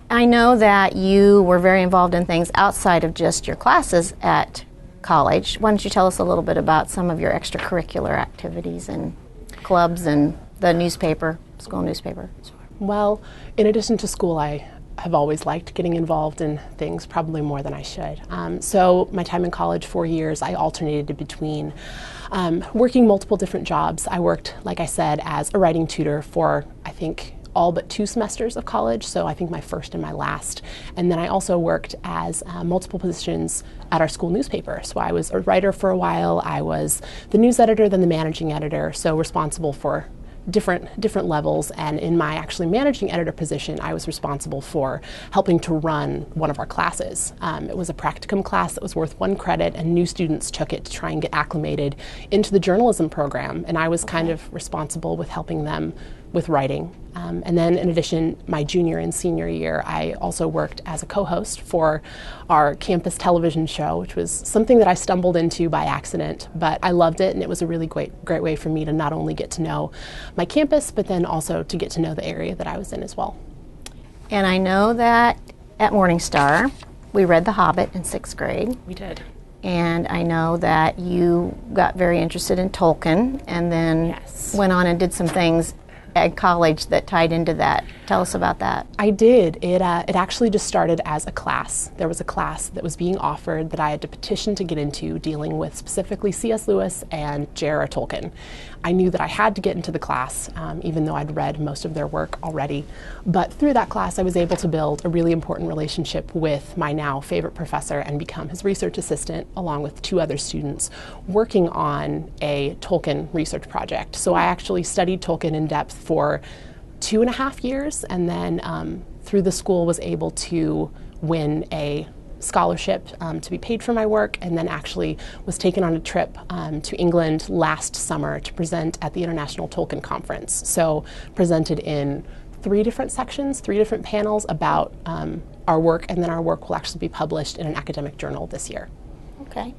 I know that you were very involved in things outside of just your classes at college. Why don't you tell us a little bit about some of your extracurricular activities and clubs and the newspaper, school newspaper? Well, in addition to school, I have always liked getting involved in things, probably more than I should. So my time in college, 4 years, I alternated between working multiple different jobs. I worked, like I said, as a writing tutor for, I think, all but 2 semesters of college, so I think my first and my last. And then I also worked as multiple positions at our school newspaper. So I was a writer for a while, I was the news editor, then the managing editor, so responsible for different levels. And in my actually managing editor position, I was responsible for helping to run one of our classes. It was a practicum class that was worth 1 credit, and new students took it to try and get acclimated into the journalism program, and I was kind of responsible with helping them with writing. And then in addition, my junior and senior year, I also worked as a co-host for our campus television show, which was something that I stumbled into by accident, but I loved it, and it was a really great way for me to not only get to know my campus, but then also to get to know the area that I was in as well. And I know that at Morning Star, we read The Hobbit in 6th grade. We did. And I know that you got very interested in Tolkien and then went on and did some things at college that tied into that. Tell us about that. I did. It actually just started as a class. There was a class that was being offered that I had to petition to get into, dealing with specifically C.S. Lewis and J.R.R. Tolkien. I knew that I had to get into the class, even though I'd read most of their work already. But through that class, I was able to build a really important relationship with my now favorite professor and become his research assistant, along with 2 other students, working on a Tolkien research project. So I actually studied Tolkien in depth for 2.5 years, and then through the school was able to win a scholarship to be paid for my work, and then actually was taken on a trip to England last summer to present at the International Tolkien Conference. So presented in 3 different sections, 3 different panels about our work, and then our work will actually be published in an academic journal this year. Okay.